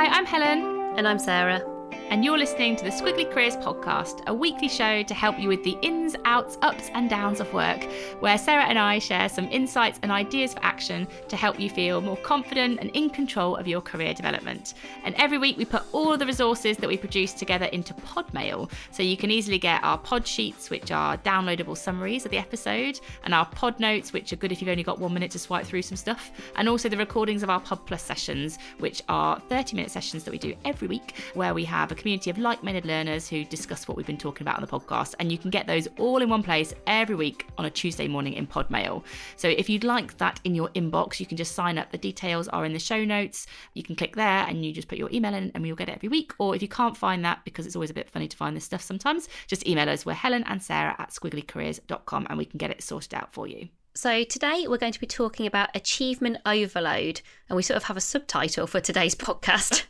Hi, I'm Helen. And I'm Sarah. And you're listening to the Squiggly Careers podcast, a weekly show to help you with the ins, outs, ups and downs of work, where Sarah and I share some insights and ideas for action to help you feel more confident and in control of your career development. And every week we put all of the resources that we produce together into Podmail, so you can easily get our pod sheets, which are downloadable summaries of the episode, and our pod notes, which are good if you've only got 1 minute to swipe through some stuff, and also the recordings of our Pod Plus sessions, which are 30-minute sessions that we do every week, where we have a community of like-minded learners who discuss what we've been talking about on the podcast, and you can get those all in one place every week on a Tuesday morning in Podmail. So if you'd like that in your inbox, you can just sign up. The details are in the show notes. You can click there and you just put your email in and you'll get it every week. Or if you can't find that, because it's always a bit funny to find this stuff sometimes, just email us. We're Helen and Sarah at squigglycareers.com and we can get it sorted out for you. So today we're going to be talking about achievement overload, and we sort of have a subtitle for today's podcast,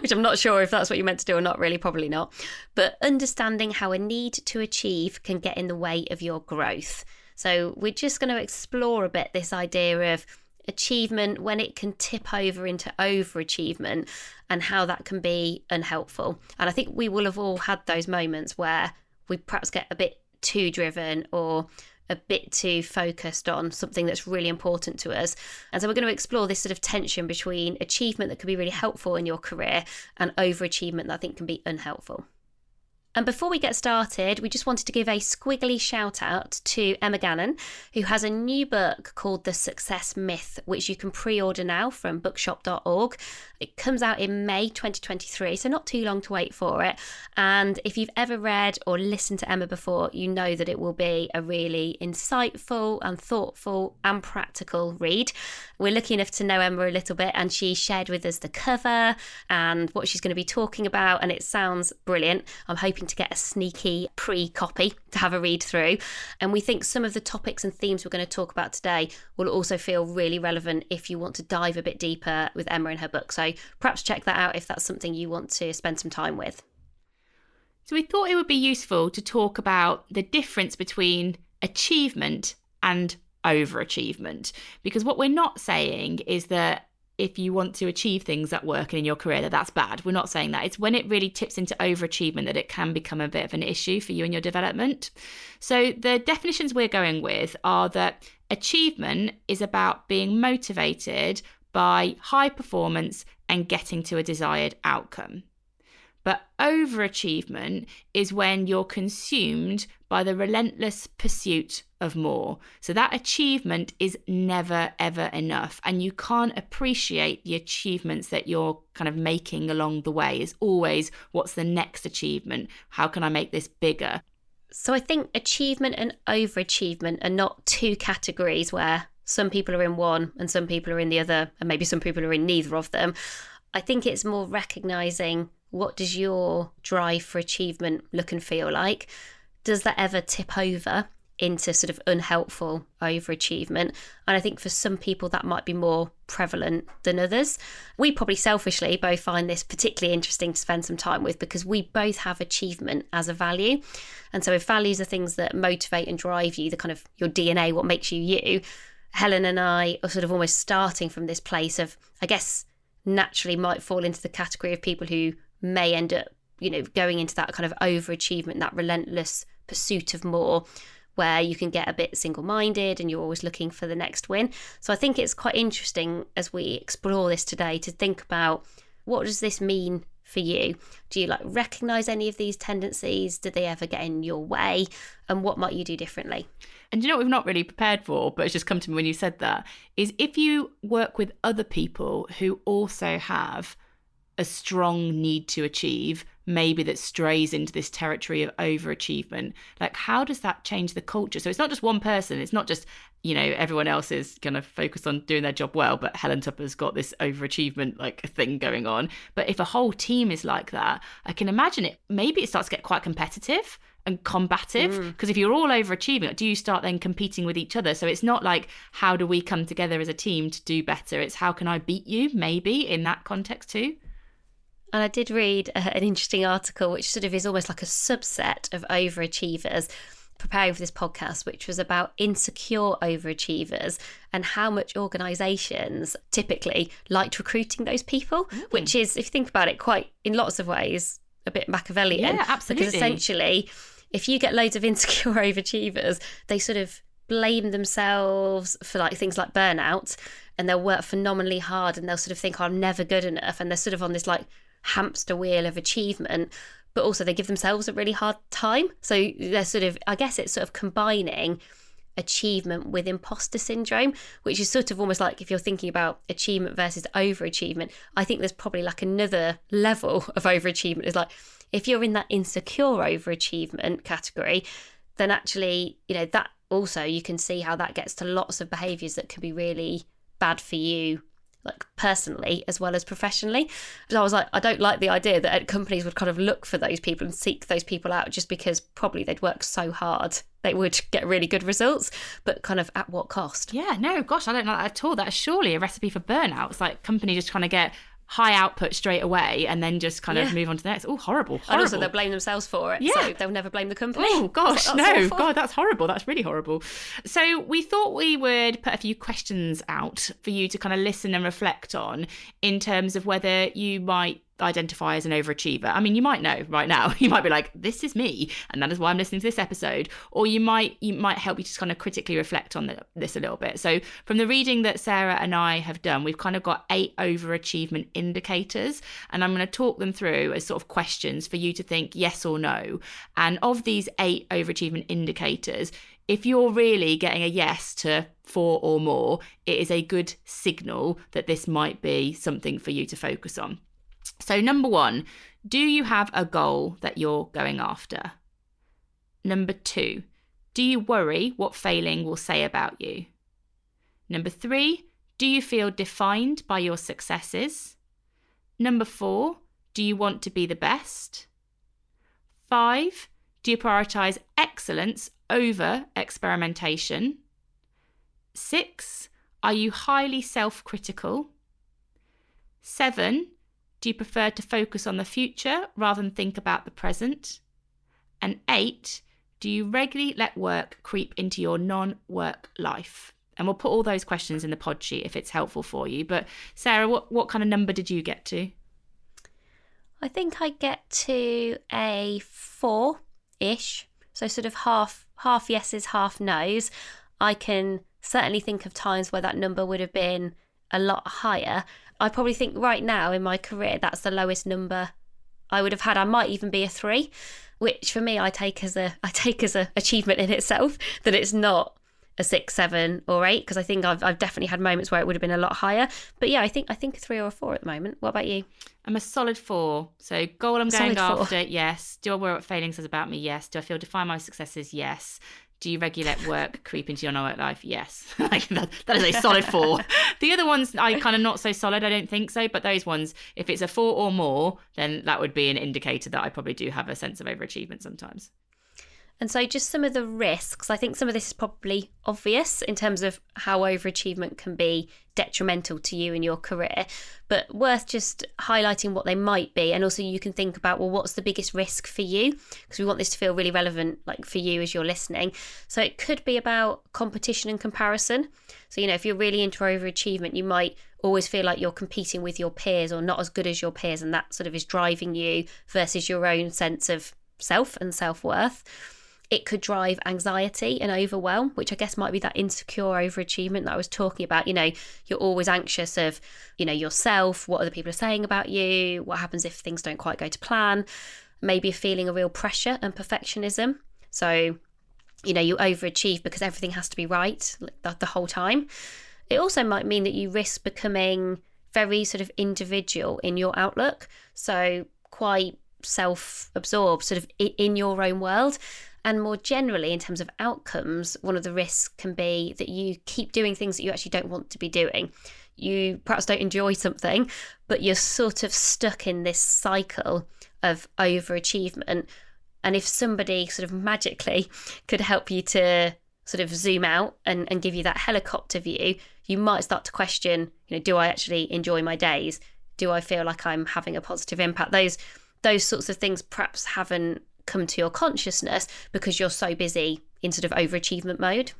which I'm not sure if that's what you meant to do or not, really, probably not. But understanding how a need to achieve can get in the way of your growth. So we're just going to explore a bit this idea of achievement when it can tip over into overachievement and how that can be unhelpful. And I think we will have all had those moments where we perhaps get a bit too driven or a bit too focused on something that's really important to us. And so we're going to explore this sort of tension between achievement that can be really helpful in your career and overachievement that I think can be unhelpful. And before we get started, we just wanted to give a squiggly shout out to Emma Gannon, who has a new book called The Success Myth, which you can pre-order now from bookshop.org. It comes out in May 2023, so not too long to wait for it. And if you've ever read or listened to Emma before, you know that it will be a really insightful and thoughtful and practical read. We're lucky enough to know Emma a little bit, and she shared with us the cover and what she's going to be talking about, and it sounds brilliant. I'm hoping to get a sneaky pre-copy to have a read through. And we think some of the topics and themes we're going to talk about today will also feel really relevant if you want to dive a bit deeper with Emma in her book. So perhaps check that out if that's something you want to spend some time with. So we thought it would be useful to talk about the difference between achievement and overachievement, because what we're not saying is that if you want to achieve things at work and in your career, that's bad. We're not saying that. It's when it really tips into overachievement that it can become a bit of an issue for you in your development. So the definitions we're going with are that achievement is about being motivated by high performance and getting to a desired outcome. But overachievement is when you're consumed by the relentless pursuit of more. So that achievement is never, ever enough. And you can't appreciate the achievements that you're kind of making along the way. It's always, what's the next achievement? How can I make this bigger? So I think achievement and overachievement are not two categories where some people are in one and some people are in the other, and maybe some people are in neither of them. I think it's more recognising, what does your drive for achievement look and feel like? Does that ever tip over into sort of unhelpful overachievement? And I think for some people that might be more prevalent than others. We probably selfishly both find this particularly interesting to spend some time with, because we both have achievement as a value. And so if values are things that motivate and drive you, the kind of your DNA, what makes you you, Helen and I are sort of almost starting from this place of, I guess, naturally might fall into the category of people who may end up, going into that kind of overachievement, that relentless pursuit of more, where you can get a bit single-minded and you're always looking for the next win. So I think it's quite interesting as we explore this today to think about, what does this mean for you? Do you recognise any of these tendencies? Did they ever get in your way? And what might you do differently? And you know what we've not really prepared for, but it's just come to me when you said that, is if you work with other people who also have a strong need to achieve, maybe that strays into this territory of overachievement, how does that change the culture? So it's not just one person, it's not just, everyone else is going to focus on doing their job well, but Helen Tupper's got this overachievement thing going on. But if a whole team is like that, I can imagine maybe it starts to get quite competitive and combative, because if you're all overachieving, do you start then competing with each other? So it's not how do we come together as a team to do better? It's how can I beat you, maybe, in that context too. And I did read an interesting article which sort of is almost like a subset of overachievers, preparing for this podcast, which was about insecure overachievers and how much organisations typically liked recruiting those people, which is, if you think about it, quite, in lots of ways, a bit Machiavellian. Yeah, absolutely. Because essentially, if you get loads of insecure overachievers, they sort of blame themselves for like things like burnout, and they'll work phenomenally hard and they'll sort of think, oh, I'm never good enough, and they're sort of on this like hamster wheel of achievement, but also they give themselves a really hard time. So they're sort of, I guess it's sort of combining achievement with imposter syndrome, which is sort of almost like, if you're thinking about achievement versus overachievement, I think there's probably like another level of overachievement. Is like, if you're in that insecure overachievement category, then actually, you know, that also you can see how that gets to lots of behaviours that can be really bad for you, like personally as well as professionally. So I was like, I don't like the idea that companies would kind of look for those people and seek those people out just because probably they'd work so hard they would get really good results, but kind of at what cost? Yeah, no, gosh, I don't like that at all. That's surely a recipe for burnout. It's like companies just trying to get high output straight away and then just kind of move on to the next. Oh, horrible. And also they'll blame themselves for it, so they'll never blame the company. Oh gosh, no, God, that's horrible. That's really horrible. So we thought we would put a few questions out for you to kind of listen and reflect on, in terms of whether you might identify as an overachiever. I mean, you might know right now, you might be like, this is me, and that is why I'm listening to this episode. Or you might help you just kind of critically reflect on this a little bit. So from the reading that Sarah and I have done, we've kind of got 8 overachievement indicators, and I'm going to talk them through as sort of questions for you to think yes or no. And of these 8 overachievement indicators, if you're really getting a yes to 4 or more, it is a good signal that this might be something for you to focus on. So number 1, do you have a goal that you're going after? Number 2, do you worry what failing will say about you? Number 3, do you feel defined by your successes? Number 4, do you want to be the best? 5, do you prioritise excellence over experimentation? 6, are you highly self-critical? 7, do you prefer to focus on the future rather than think about the present? And 8, do you regularly let work creep into your non-work life? And we'll put all those questions in the pod sheet if it's helpful for you. But Sarah, what kind of number did you get to? I think I get to a 4-ish. So sort of half yeses, half nos. I can certainly think of times where that number would have been a lot higher. I probably think right now in my career, that's the lowest number I would have had. I might even be a 3, which for me, I take as a achievement in itself, that it's not a 6, 7 or 8, because I think I've definitely had moments where it would have been a lot higher. But yeah, I think a 3 or a 4 at the moment. What about you? I'm a solid 4. So goal I'm going after, yes. Do I worry what failing says about me? Yes. Do I feel define my successes? Yes. Do you regularly let work creep into your non-work life? Yes. That is a solid 4. The other ones, I kind of not so solid, I don't think so. But those ones, if it's a 4 or more, then that would be an indicator that I probably do have a sense of overachievement sometimes. And so just some of the risks, I think some of this is probably obvious in terms of how overachievement can be detrimental to you in your career, but worth just highlighting what they might be. And also you can think about, well, what's the biggest risk for you? Because we want this to feel really relevant, like for you as you're listening. So it could be about competition and comparison. So, you know, if you're really into overachievement, you might always feel like you're competing with your peers or not as good as your peers, and that sort of is driving you versus your own sense of self and self-worth. It could drive anxiety and overwhelm, which I guess might be that insecure overachievement that I was talking about. You know, you're always anxious of, you know, yourself, what other people are saying about you, what happens if things don't quite go to plan, maybe feeling a real pressure and perfectionism. So, you know, you overachieve because everything has to be right the whole time. It also might mean that you risk becoming very sort of individual in your outlook. So quite self-absorbed, sort of in your own world. And more generally, in terms of outcomes, one of the risks can be that you keep doing things that you actually don't want to be doing. You perhaps don't enjoy something, but you're sort of stuck in this cycle of overachievement. And if somebody sort of magically could help you to sort of zoom out and give you that helicopter view, you might start to question, you know, do I actually enjoy my days? Do I feel like I'm having a positive impact? Those sorts of things perhaps haven't come to your consciousness because you're so busy in sort of overachievement mode.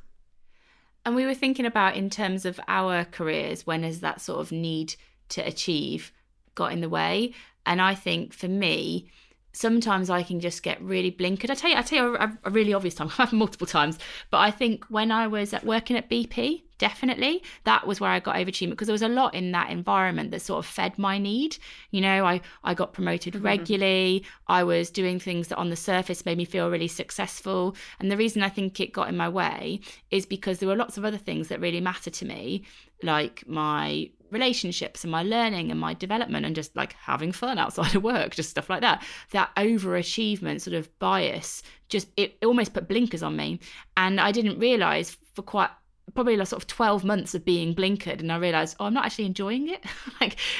And we were thinking about, in terms of our careers, when has that sort of need to achieve got in the way? And I think for me, sometimes I can just get really blinkered. I tell you a really obvious time. I've had multiple times, but I think when I was working at BP, definitely that was where I got overachievement, because there was a lot in that environment that sort of fed my need. You know, I got promoted regularly. I was doing things that on the surface made me feel really successful. And the reason I think it got in my way is because there were lots of other things that really matter to me, like my relationships and my learning and my development and just like having fun outside of work, just stuff like that. That overachievement sort of bias, just it almost put blinkers on me. And I didn't realise for probably like sort of 12 months of being blinkered, and I realised, I'm not actually enjoying it.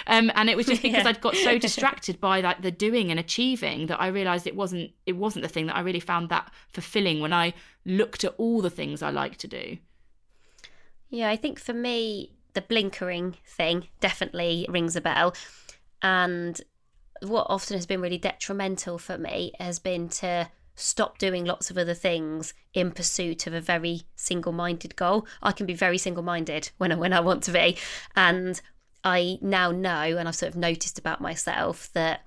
And it was just because I'd got so distracted by like the doing and achieving that I realised it wasn't the thing that I really found that fulfilling when I looked at all the things I like to do. Yeah, I think for me, the blinkering thing definitely rings a bell. And what often has been really detrimental for me has been to stop doing lots of other things in pursuit of a very single-minded goal. I can be very single-minded when I want to be. And I now know, and I've sort of noticed about myself, that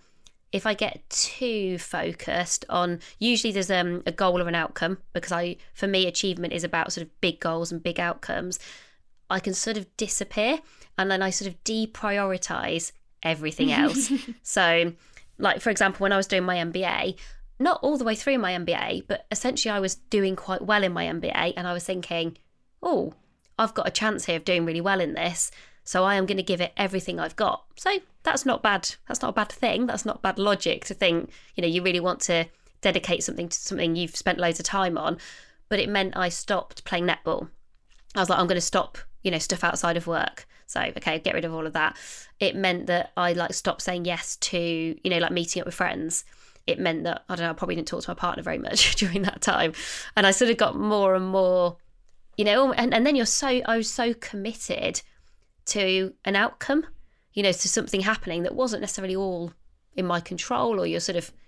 if I get too focused on, usually there's a goal or an outcome, because for me, achievement is about sort of big goals and big outcomes. I can sort of disappear, and then I sort of deprioritize everything else. So, like, for example, when I was doing my MBA, not all the way through my MBA, but essentially I was doing quite well in my MBA, and I was thinking, oh, I've got a chance here of doing really well in this, so I am going to give it everything I've got. So that's not bad. That's not a bad thing. That's not bad logic to think, you know, you really want to dedicate something to something you've spent loads of time on. But it meant I stopped playing netball. I was like, I'm going to stop, you know, stuff outside of work. So, okay, get rid of all of that. It meant that I like stopped saying yes to, you know, like meeting up with friends. It meant that, I don't know, I probably didn't talk to my partner very much during that time. And I sort of got more and more, you know, and then I was so committed to an outcome, you know, to something happening that wasn't necessarily all in my control, or you're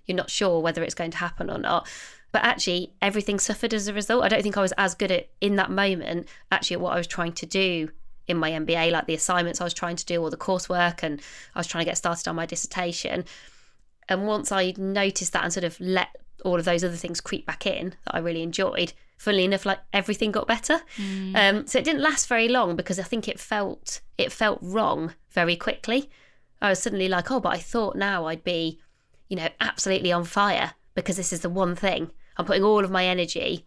not sure whether it's going to happen or not. But actually, everything suffered as a result. I don't think I was as good in that moment, actually, at what I was trying to do in my MBA, like the assignments I was trying to do, or the coursework, and I was trying to get started on my dissertation. And once I noticed that and sort of let all of those other things creep back in that I really enjoyed, funnily enough, like everything got better. So it didn't last very long, because I think it felt wrong very quickly. I was suddenly like, oh, but I thought now I'd be, you know, absolutely on fire because this is the one thing. I'm putting all of my energy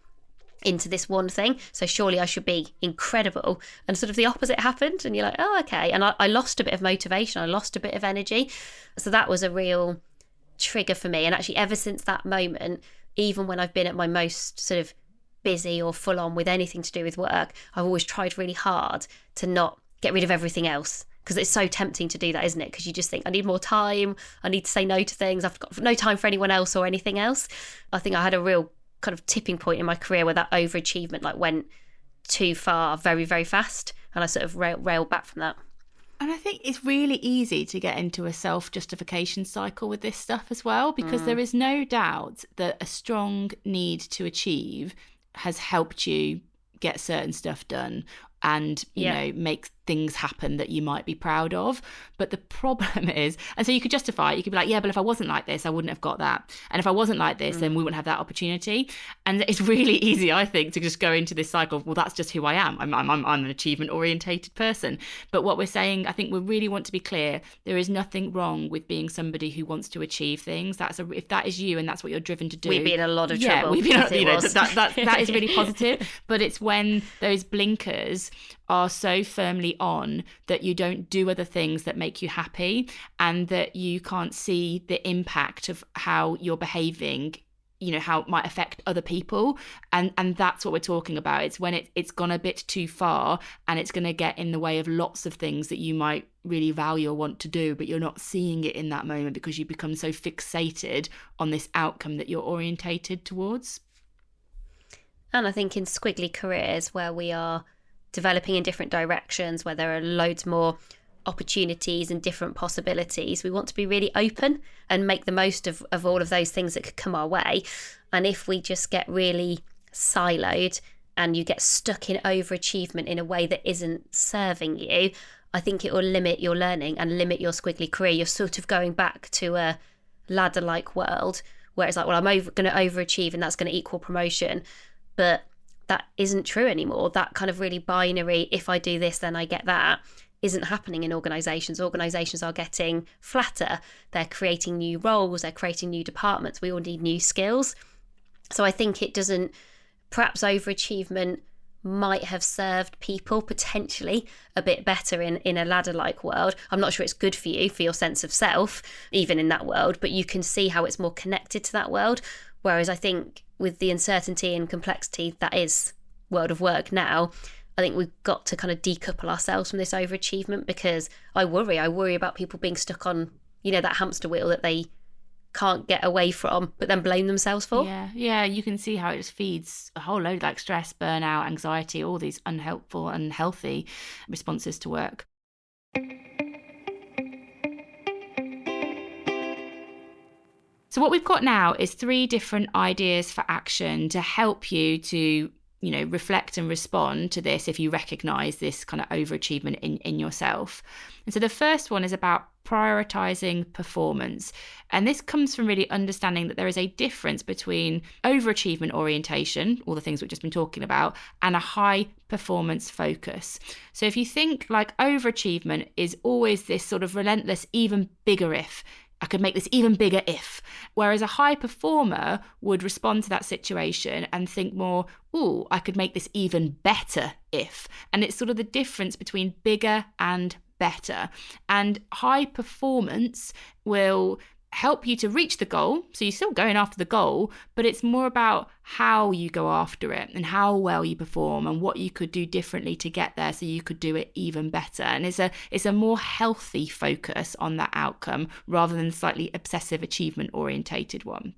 into this one thing, so surely I should be incredible. And sort of the opposite happened, and you're like, oh, okay. And I lost a bit of motivation, I lost a bit of energy. So that was a real trigger for me. And actually, ever since that moment, even when I've been at my most sort of busy or full on with anything to do with work, I've always tried really hard to not get rid of everything else, because it's so tempting to do that, isn't it? Because you just think, I need more time, I need to say no to things, I've got no time for anyone else or anything else. I think I had a real kind of tipping point in my career where that overachievement like went too far very, very fast, and I sort of railed back from that. And I think it's really easy to get into a self-justification cycle with this stuff as well, because there is no doubt that a strong need to achieve has helped you get certain stuff done and, you know, make things happen that you might be proud of. But the problem is, and so you could justify it, you could be like, yeah, but if I wasn't like this, I wouldn't have got that. And if I wasn't like this, then we wouldn't have that opportunity. And it's really easy, I think, to just go into this cycle of, well, that's just who I am. I'm an achievement orientated person. But what we're saying, I think we really want to be clear, there is nothing wrong with being somebody who wants to achieve things. If that is you and that's what you're driven to do, we'd be in a lot of trouble. Yeah, we'd be that is really positive. But it's when those blinkers are so firmly on that you don't do other things that make you happy, and that you can't see the impact of how you're behaving, you know, how it might affect other people. And that's what we're talking about. It's when it's gone a bit too far, and it's going to get in the way of lots of things that you might really value or want to do, but you're not seeing it in that moment because you become so fixated on this outcome that you're orientated towards. And I think in Squiggly Careers, where we are developing in different directions, where there are loads more opportunities and different possibilities. We want to be really open and make the most of all of those things that could come our way. And if we just get really siloed and you get stuck in overachievement in a way that isn't serving you, I think it will limit your learning and limit your squiggly career. You're sort of going back to a ladder-like world where it's like, well, I'm going to overachieve and that's going to equal promotion. But that isn't true anymore. That kind of really binary, if I do this, then I get that, isn't happening in organisations. Organisations are getting flatter. They're creating new roles. They're creating new departments. We all need new skills. So I think it doesn't, perhaps overachievement might have served people potentially a bit better in a ladder-like world. I'm not sure it's good for you, for your sense of self, even in that world, but you can see how it's more connected to that world. Whereas I think with the uncertainty and complexity that is world of work now, I think we've got to kind of decouple ourselves from this overachievement, because I worry about people being stuck on, that hamster wheel that they can't get away from, but then blame themselves for. Yeah, you can see how it just feeds a whole load, like stress, burnout, anxiety, all these unhelpful, unhealthy responses to work. So what we've got now is 3 different ideas for action to help you to, reflect and respond to this if you recognise this kind of overachievement in yourself. And so the first one is about prioritising performance. And this comes from really understanding that there is a difference between overachievement orientation, all the things we've just been talking about, and a high performance focus. So if you think like overachievement is always this sort of relentless, even bigger if, I could make this even bigger if. Whereas a high performer would respond to that situation and think more, I could make this even better if. And it's sort of the difference between bigger and better. And high performance will help you to reach the goal. So you're still going after the goal, but it's more about how you go after it and how well you perform and what you could do differently to get there so you could do it even better. And it's a more healthy focus on that outcome rather than slightly obsessive achievement orientated one.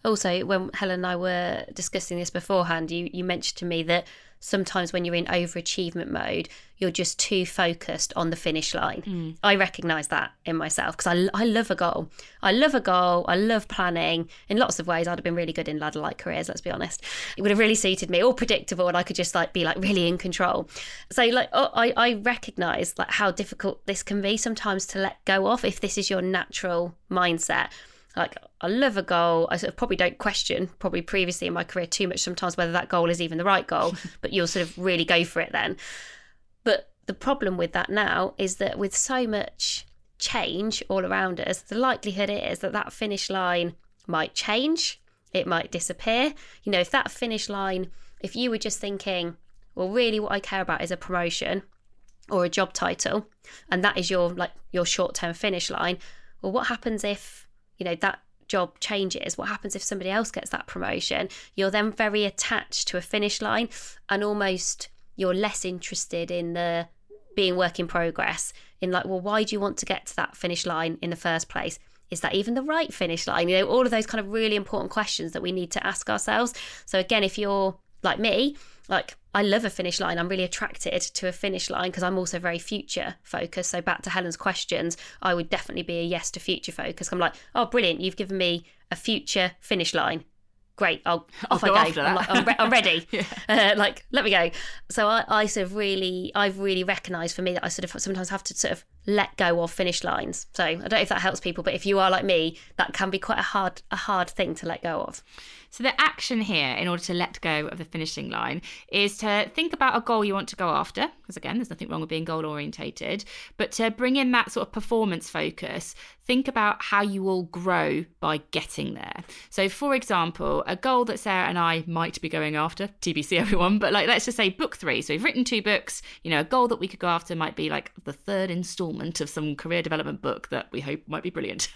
Also, when Helen and I were discussing this beforehand, you mentioned to me that sometimes when you're in overachievement mode, you're just too focused on the finish line. I recognise that in myself because I love a goal. I love planning. In lots of ways, I'd have been really good in ladder-like careers, let's be honest. It would have really suited me, all predictable, and I could just be really in control. So I recognise how difficult this can be sometimes to let go of if this is your natural mindset. I love a goal. I sort of probably don't question, probably previously in my career too much sometimes, whether that goal is even the right goal, but you'll sort of really go for it then. But the problem with that now is that with so much change all around us, the likelihood is that finish line might change. It might disappear. If that finish line, if you were just thinking, well, really what I care about is a promotion or a job title, and that is your short-term finish line, well, what happens if that job changes? What happens if somebody else gets that promotion? You're then very attached to a finish line, and almost you're less interested in the being work in progress, in why do you want to get to that finish line in the first place? Is that even the right finish line? All of those kind of really important questions that we need to ask ourselves. So again, if you're like me, I love a finish line. I'm really attracted to a finish line because I'm also very future focused. So back to Helen's questions, I would definitely be a yes to future focus. I'm oh, brilliant. You've given me a future finish line. Great. Off I go. I'm ready. Let me go. So I sort of I've really recognised for me that I sort of sometimes have to sort of let go of finish lines. So I don't know if that helps people, but if you are like me, that can be quite a hard thing to let go of. So the action here, in order to let go of the finishing line, is to think about a goal you want to go after, because again, there's nothing wrong with being goal orientated, but to bring in that sort of performance focus, think about how you will grow by getting there. So for example, a goal that Sarah and I might be going after, TBC everyone, but let's just say book 3. So we've written 2 books, a goal that we could go after might be the 3rd installment instalment of some career development book that we hope might be brilliant.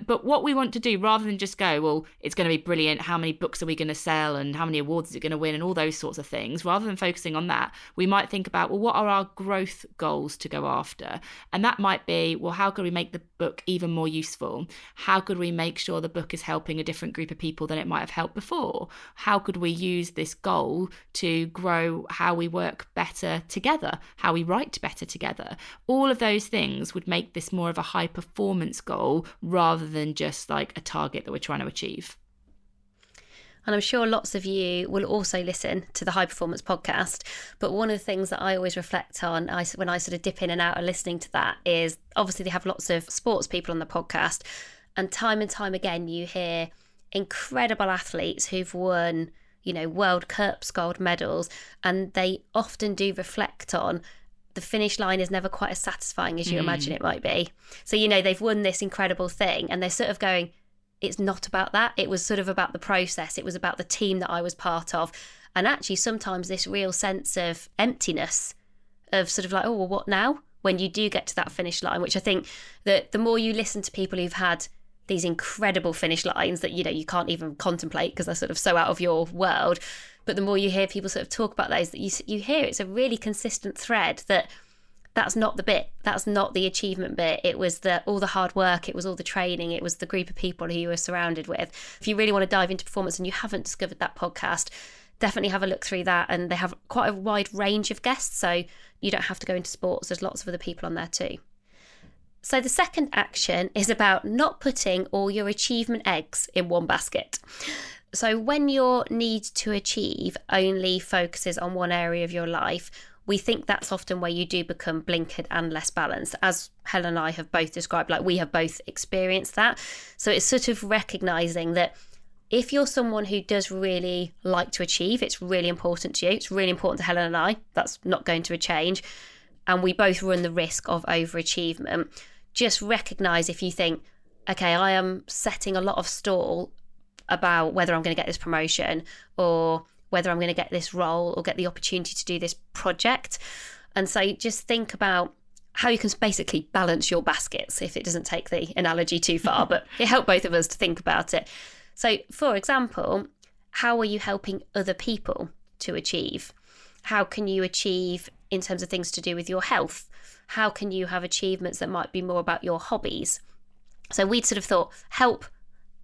But what we want to do, rather than just go, well, it's going to be brilliant, how many books are we going to sell and how many awards is it going to win and all those sorts of things, rather than focusing on that, we might think about, well, what are our growth goals to go after? And that might be, well, how could we make the book even more useful? How could we make sure the book is helping a different group of people than it might have helped before? How could we use this goal to grow how we work better together, how we write better together? All of those things would make this more of a high performance goal rather than just like a target that we're trying to achieve. And I'm sure lots of you will also listen to the High Performance podcast. But one of the things that I always reflect on when I sort of dip in and out of listening to that is, obviously they have lots of sports people on the podcast. And time again, you hear incredible athletes who've won, World Cups, gold medals. And they often do reflect on the finish line is never quite as satisfying as you imagine it might be. So, they've won this incredible thing and they're sort of going, it's not about that. It was sort of about the process. It was about the team that I was part of. And actually sometimes this real sense of emptiness of sort of like, oh, well, what now? When you do get to that finish line, which I think that the more you listen to people who've had these incredible finish lines that, you can't even contemplate because they're sort of so out of your world. But the more you hear people sort of talk about those, that you hear it's a really consistent thread that's not the bit. That's not the achievement bit. It was all the hard work. It was all the training. It was the group of people who you were surrounded with. If you really want to dive into performance and you haven't discovered that podcast, definitely have a look through that. And they have quite a wide range of guests. So you don't have to go into sports. There's lots of other people on there too. So the second action is about not putting all your achievement eggs in one basket. So when your need to achieve only focuses on one area of your life, we think that's often where you do become blinkered and less balanced, as Helen and I have both described, like we have both experienced that. So it's sort of recognising that if you're someone who does really like to achieve, it's really important to you, it's really important to Helen and I, that's not going to change, and we both run the risk of overachievement. Just recognise if you think, okay, I am setting a lot of stall about whether I'm going to get this promotion or whether I'm going to get this role or get the opportunity to do this project. And so just think about how you can basically balance your baskets, if it doesn't take the analogy too far, but it helped both of us to think about it. So for example, how are you helping other people to achieve? How can you achieve in terms of things to do with your health? How can you have achievements that might be more about your hobbies? So we'd sort of thought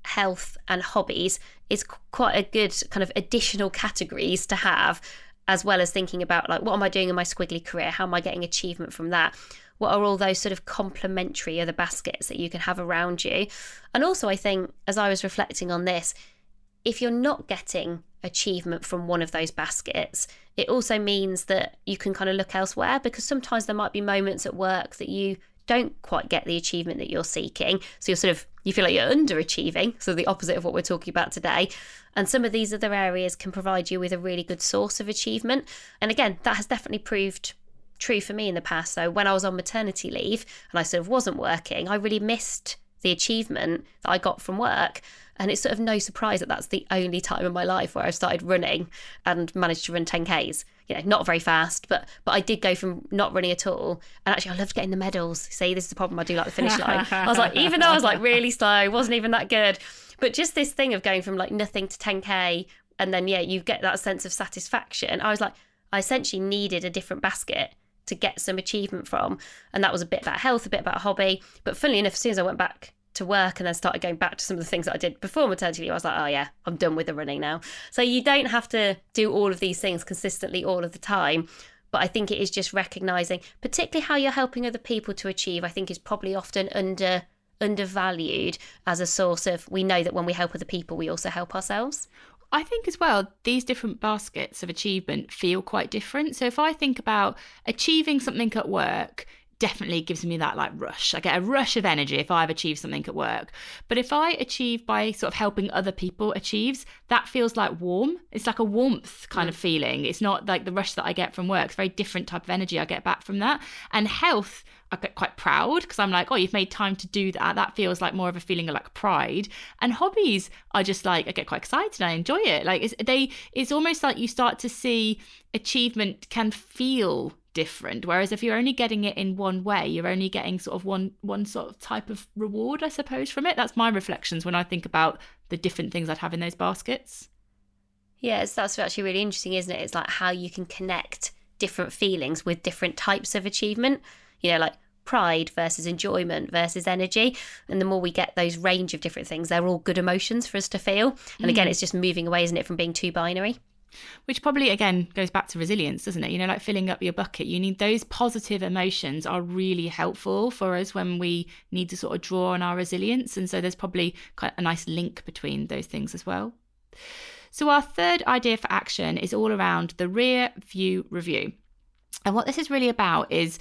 health and hobbies is quite a good kind of additional categories to have, as well as thinking about like, what am I doing in my squiggly career? How am I getting achievement from that? What are all those sort of complementary other baskets that you can have around you? And also I think, as I was reflecting on this, if you're not getting achievement from one of those baskets, it also means that you can kind of look elsewhere, because sometimes there might be moments at work that you don't quite get the achievement that you're seeking. So you feel like you're underachieving. So the opposite of what we're talking about today. And some of these other areas can provide you with a really good source of achievement. And again, that has definitely proved true for me in the past. So when I was on maternity leave and I sort of wasn't working, I really missed the achievement that I got from work. And it's sort of no surprise that that's the only time in my life where I started running and managed to run 10Ks. Not very fast, but I did go from not running at all. And actually, I loved getting the medals. See, this is the problem. I do like the finish line. I was like, even though I was like really slow, wasn't even that good. But just this thing of going from like nothing to 10K, and then, you get that sense of satisfaction. I was like, I essentially needed a different basket to get some achievement from. And that was a bit about health, a bit about hobby. But funnily enough, as soon as I went back to work and then started going back to some of the things that I did before maternity leave, I was like, oh yeah, I'm done with the running now. So you don't have to do all of these things consistently all of the time. But I think it is just recognising, particularly how you're helping other people to achieve, I think is probably often undervalued as a source of, we know that when we help other people, we also help ourselves. I think as well, these different baskets of achievement feel quite different. So if I think about achieving something at work, definitely gives me that like rush. I get a rush of energy if I've achieved something at work. But if I achieve by sort of helping other people achieve, that feels like warm. It's like a warmth kind of feeling. It's not like the rush that I get from work. It's a very different type of energy I get back from that. And health, I get quite proud because I'm like, oh, you've made time to do that. That feels like more of a feeling of like pride. And hobbies are just like, I get quite excited. I enjoy it. Like it's almost like you start to see achievement can feel different. Whereas if you're only getting it in one way, you're only getting sort of one sort of type of reward, I suppose, from it. That's my reflections when I think about the different things I'd have in those baskets. Yes, that's actually really interesting, isn't it? It's like how you can connect different feelings with different types of achievement, like pride versus enjoyment versus energy. And the more we get those range of different things, they're all good emotions for us to feel. And again, it's just moving away, isn't it, from being too binary? Which probably, again, goes back to resilience, doesn't it? Like filling up your bucket. You need those positive emotions are really helpful for us when we need to sort of draw on our resilience. And so there's probably quite a nice link between those things as well. So our third idea for action is all around the rear view review. And what this is really about is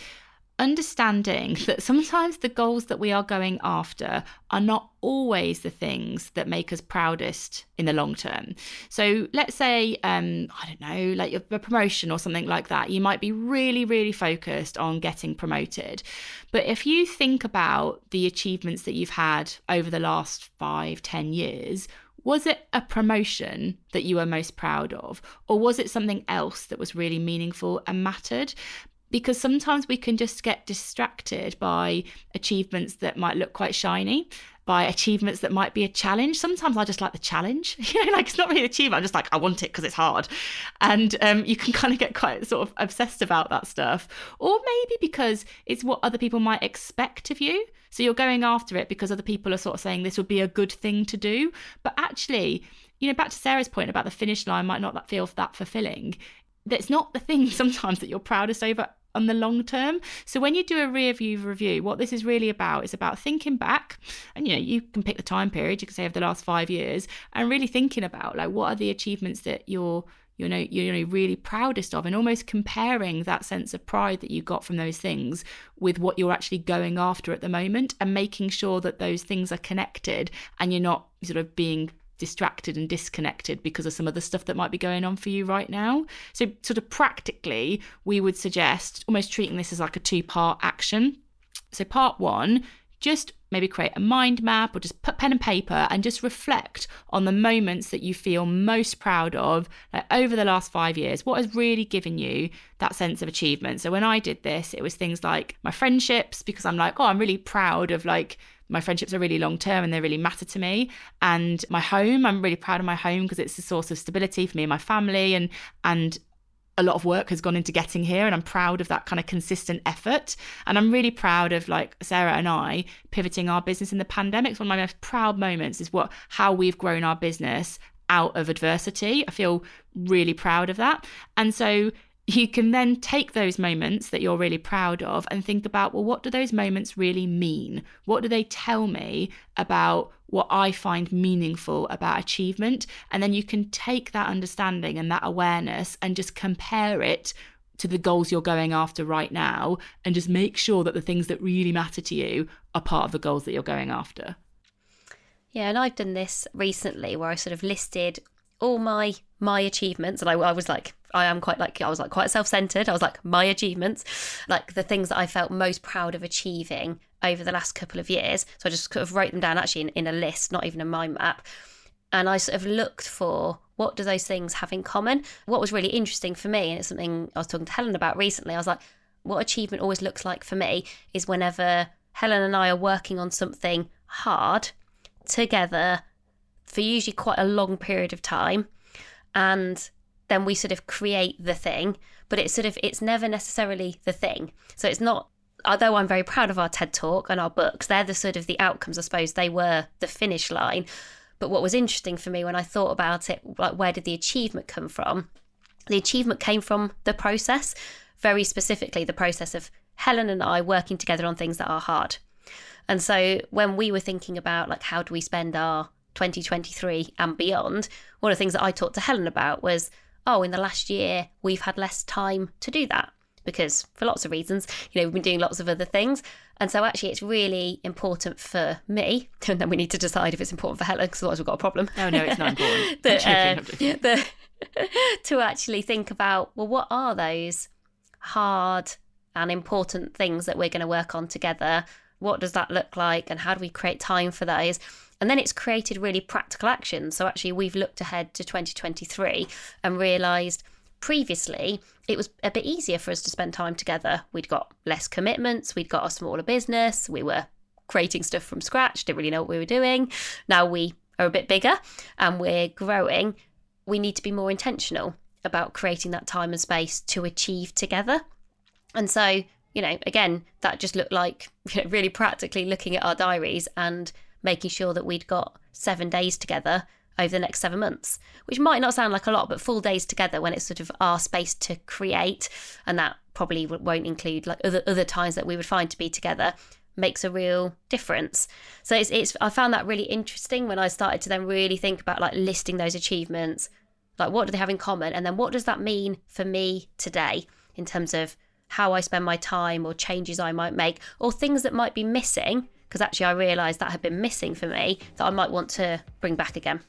understanding that sometimes the goals that we are going after are not always the things that make us proudest in the long term. So let's say, I don't know, like a promotion or something like that. You might be really, really focused on getting promoted. But if you think about the achievements that you've had over the last 5-10 years, was it a promotion that you were most proud of? Or was it something else that was really meaningful and mattered? Because sometimes we can just get distracted by achievements that might look quite shiny, by achievements that might be a challenge. Sometimes I just like the challenge, like it's not really an achievement. I'm just like, I want it because it's hard. And you can kind of get quite sort of obsessed about that stuff. Or maybe because it's what other people might expect of you. So you're going after it because other people are sort of saying this would be a good thing to do. But actually, back to Sarah's point about the finish line might not feel that fulfilling. That's not the thing sometimes that you're proudest over on the long term. So when you do a rear view review, what this is really about is about thinking back, and you can pick the time period, you can say over the last 5 years, and really thinking about like what are the achievements that you're really proudest of, and almost comparing that sense of pride that you got from those things with what you're actually going after at the moment, and making sure that those things are connected and you're not sort of being distracted and disconnected because of some of the stuff that might be going on for you right now. So sort of practically, we would suggest almost treating this as like a 2-part action. So part 1, just maybe create a mind map or just put pen and paper and just reflect on the moments that you feel most proud of, like over the last 5 years. What has really given you that sense of achievement? So when I did this, it was things like my friendships, because I'm like, I'm really proud of like my friendships are really long term and they really matter to me. And my home, I'm really proud of my home because it's a source of stability for me and my family, and a lot of work has gone into getting here, and I'm proud of that kind of consistent effort. And I'm really proud of like Sarah and I pivoting our business in the pandemic. It's one of my most proud moments is how we've grown our business out of adversity. I feel really proud of that. And so you can then take those moments that you're really proud of and think about, well, what do those moments really mean? What do they tell me about what I find meaningful about achievement? And then you can take that understanding and that awareness and just compare it to the goals you're going after right now, and just make sure that the things that really matter to you are part of the goals that you're going after. Yeah, and I've done this recently where I sort of listed all my achievements, and I was like, I was quite self-centered. I was like, my achievements, like the things that I felt most proud of achieving over the last couple of years. So I just sort of wrote them down actually in a list, not even a mind map. And I sort of looked for what do those things have in common. What was really interesting for me, and it's something I was talking to Helen about recently, I was like, what achievement always looks like for me is whenever Helen and I are working on something hard together for usually quite a long period of time, and then we sort of create the thing, but it's never necessarily the thing. So it's not, although I'm very proud of our TED Talk and our books, they're the sort of the outcomes, I suppose, they were the finish line. But what was interesting for me when I thought about it, like where did the achievement come from? The achievement came from the process, very specifically the process of Helen and I working together on things that are hard. And so when we were thinking about like how do we spend our 2023 and beyond, one of the things that I talked to Helen about was, in the last year, we've had less time to do that because for lots of reasons, we've been doing lots of other things. And so actually it's really important for me, and then we need to decide if it's important for Helen, because otherwise we've got a problem. Oh, no, it's not important. To actually think about, well, what are those hard and important things that we're going to work on together? What does that look like? And how do we create time for those? And then it's created really practical action. So actually we've looked ahead to 2023 and realised previously, it was a bit easier for us to spend time together. We'd got less commitments, we'd got a smaller business, we were creating stuff from scratch, didn't really know what we were doing. Now we are a bit bigger and we're growing. We need to be more intentional about creating that time and space to achieve together. And so, again, that just looked like really practically looking at our diaries and making sure that we'd got 7 days together over the next 7 months, which might not sound like a lot, but full days together when it's sort of our space to create, and that probably won't include like other times that we would find to be together, makes a real difference. So it's I found that really interesting when I started to then really think about like listing those achievements, like what do they have in common, and then what does that mean for me today in terms of how I spend my time or changes I might make or things that might be missing, because actually I realised that had been missing for me that I might want to bring back again.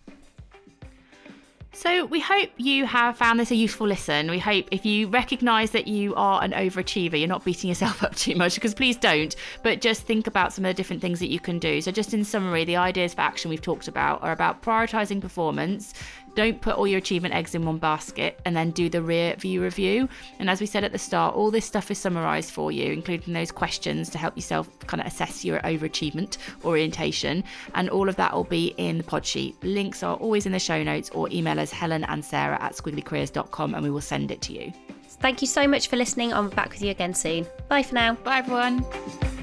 So we hope you have found this a useful listen. We hope if you recognise that you are an overachiever, you're not beating yourself up too much, because please don't, but just think about some of the different things that you can do. So just in summary, the ideas for action we've talked about are about prioritising performance. Don't put all your achievement eggs in one basket, and then do the rear view review. And as we said at the start, all this stuff is summarised for you, including those questions to help yourself kind of assess your overachievement orientation. And all of that will be in the pod sheet. Links are always in the show notes, or email us Helen and Sarah at squigglycareers.com and we will send it to you. Thank you so much for listening. I'll be back with you again soon. Bye for now. Bye everyone.